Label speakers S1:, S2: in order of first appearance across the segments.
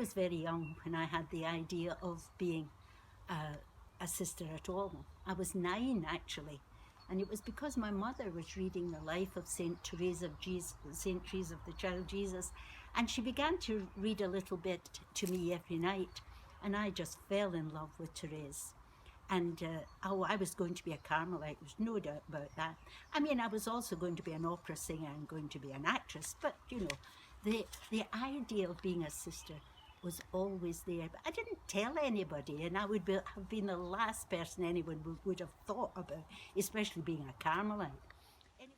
S1: was very young when I had the idea of being a sister at all. I was 9 actually, and it was because my mother was reading the life of Saint Teresa of the Child Jesus, and she began to read a little bit to me every night, and I just fell in love with Therese. And I was going to be a Carmelite, there's no doubt about that. I mean, I was also going to be an opera singer and going to be an actress, but you know, the idea of being a sister was always there. But I didn't tell anybody, and I would have been the last person anyone would have thought about, especially being a Carmelite.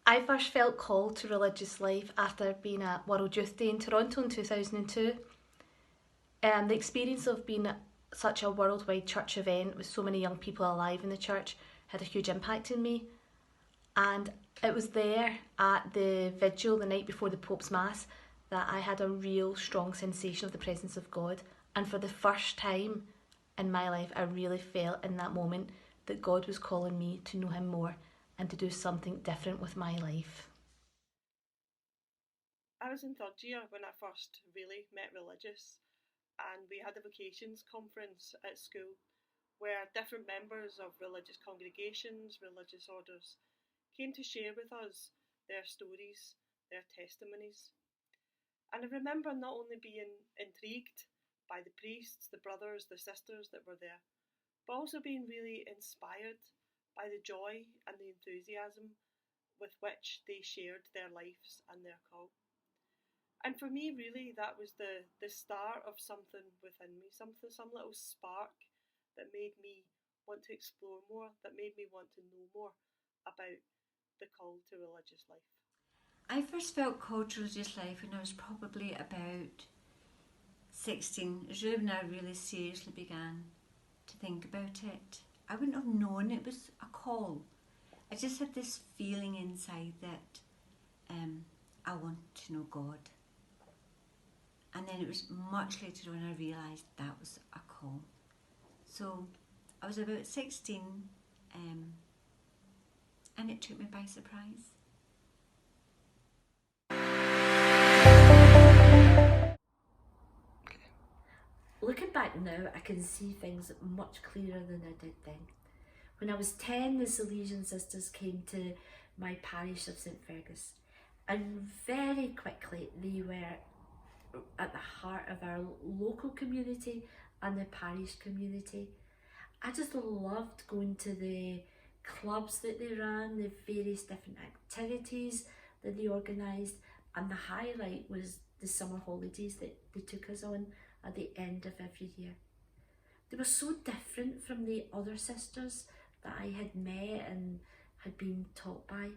S2: I first felt called to religious life after being at World Youth Day in Toronto in 2002. The experience of being at such a worldwide church event with so many young people alive in the church had a huge impact on me. And it was there at the vigil the night before the Pope's Mass that I had a real strong sensation of the presence of God. And for the first time in my life, I really felt in that moment that God was calling me to know him more and to do something different with my life.
S3: I was in third year when I first really met religious, and we had a vocations conference at school where different members of religious congregations, religious orders, came to share with us their stories, their testimonies. And I remember not only being intrigued by the priests, the brothers, the sisters that were there, but also being really inspired by the joy and the enthusiasm with which they shared their lives and their call. And for me, really, that was the start of something within me, some little spark that made me want to explore more, that made me want to know more about the call to religious life.
S4: I first felt called to religious life when I was probably about 16. It was really when I really seriously began to think about it. I wouldn't have known it was a call. I just had this feeling inside that I want to know God. And then it was much later when I realised that was a call. So I was about 16 and it took me by surprise.
S5: Looking back now, I can see things much clearer than I did then. When I was 10, the Silesian Sisters came to my parish of St Fergus, and very quickly they were at the heart of our local community and the parish community. I just loved going to the clubs that they ran, the various different activities that they organised, and the highlight was the summer holidays that they took us on at the end of every year. They were so different from the other sisters that I had met and had been taught by.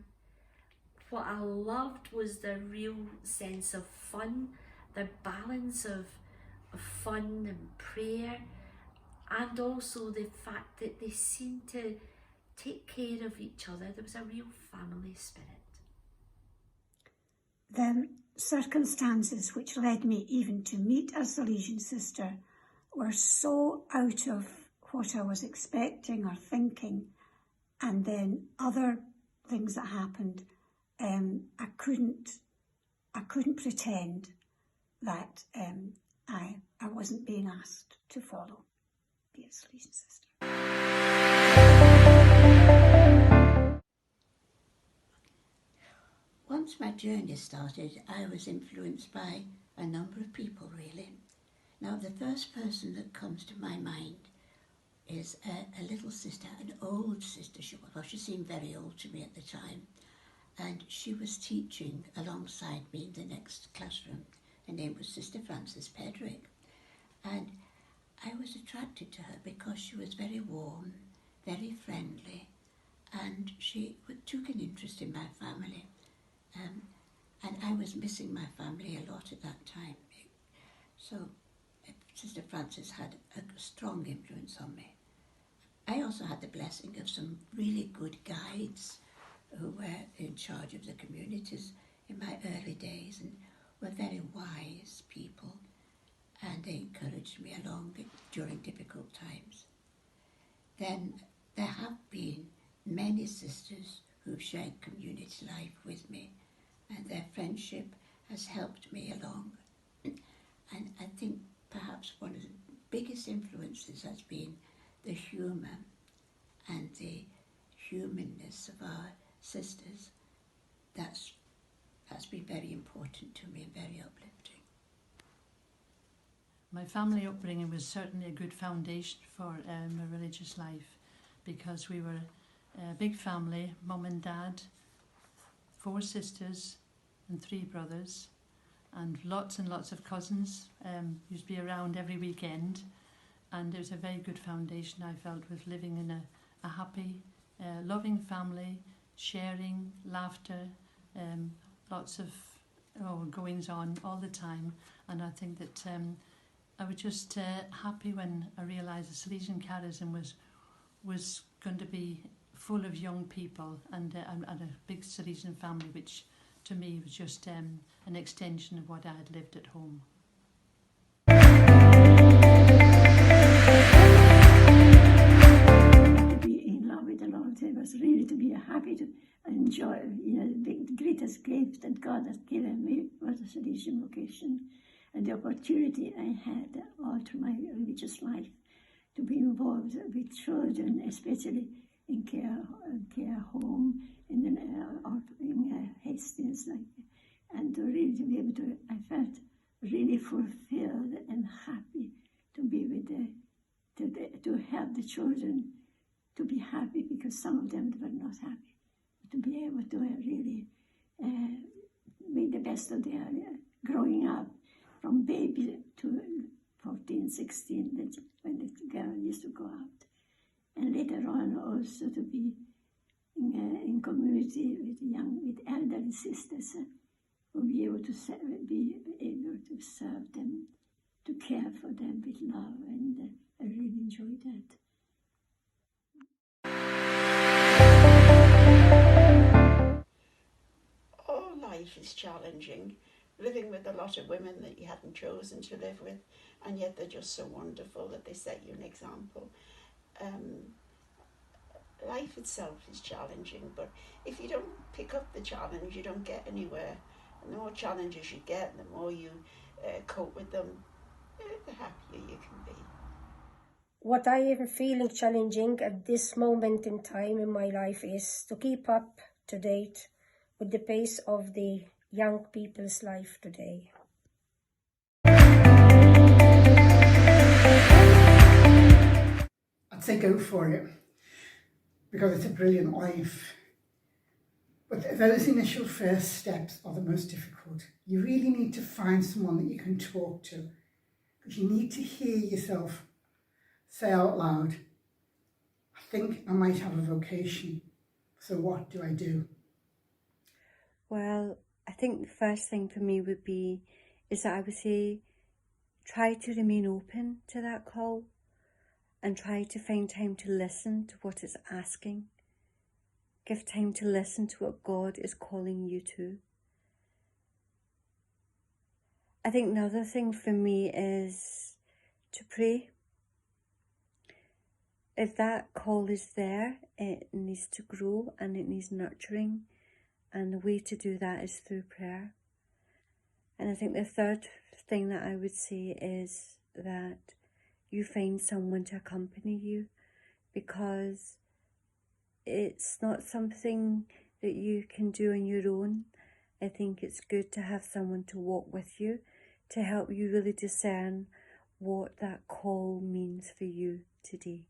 S5: What I loved was their real sense of fun, their balance of fun and prayer, and also the fact that they seemed to take care of each other. There was a real family spirit.
S6: The circumstances which led me even to meet a Salesian sister were so out of what I was expecting or thinking, and then other things that happened, I couldn't pretend that I wasn't being asked to follow, be a Salesian sister.
S7: Once my journey started, I was influenced by a number of people, really. Now, the first person that comes to my mind is a little sister, an old sister. She seemed very old to me at the time. And she was teaching alongside me in the next classroom. Her name was Sister Frances Pedrick. And I was attracted to her because she was very warm, very friendly, and she took an interest in my family. And I was missing my family a lot at that time. So Sister Frances had a strong influence on me. I also had the blessing of some really good guides who were in charge of the communities in my early days and were very wise people, and they encouraged me along during difficult times. Then there have been many sisters who've shared community life with me, and their friendship has helped me along. And I think perhaps one of the biggest influences has been the humour and the humanness of our sisters. That's been very important to me and very uplifting.
S8: My family upbringing was certainly a good foundation for my religious life, because we were a big family, mum and dad, 4 sisters and 3 brothers, and lots of cousins. Used to be around every weekend, and it was a very good foundation, I felt, with living in a happy, loving family, sharing, laughter, lots of goings on all the time. And I think that I was just happy when I realised the Silesian charism was going to be full of young people and a big Silesian family, which to me was just an extension of what I had lived at home.
S6: To be in love with the Lord, it was really to be happy to enjoy, the greatest gift that God has given me was the Silesian vocation, and the opportunity I had all through my religious life to be involved with children, especially in care home, in Hastings, and to really to be able to, I felt really fulfilled and happy to be with to help the children to be happy, because some of them were not happy. To be able to really make the best of their growing up, from baby to 14, 16, when the girl used to go out. And later on also to be in community with elderly sisters, who be able to serve them, to care for them with love, and I really enjoyed that.
S9: All life is challenging, living with a lot of women that you hadn't chosen to live with, and yet they're just so wonderful that they set you an example. Life itself is challenging, but if you don't pick up the challenge, you don't get anywhere. And the more challenges you get, the more you cope with them, the happier you can be.
S10: What I am feeling challenging at this moment in time in my life is to keep up to date with the pace of the young people's life today.
S11: I'd say go for it, because it's a brilliant life. But those initial first steps are the most difficult. You really need to find someone that you can talk to, because you need to hear yourself say out loud, I think I might have a vocation, so what do I do?
S4: Well, I think the first thing for me is that I would say try to remain open to that call and try to find time to listen to what it's asking. Give time to listen to what God is calling you to. I think another thing for me is to pray. If that call is there, it needs to grow and it needs nurturing. And the way to do that is through prayer. And I think the third thing that I would say is that you find someone to accompany you, because it's not something that you can do on your own. I think it's good to have someone to walk with you, to help you really discern what that call means for you today.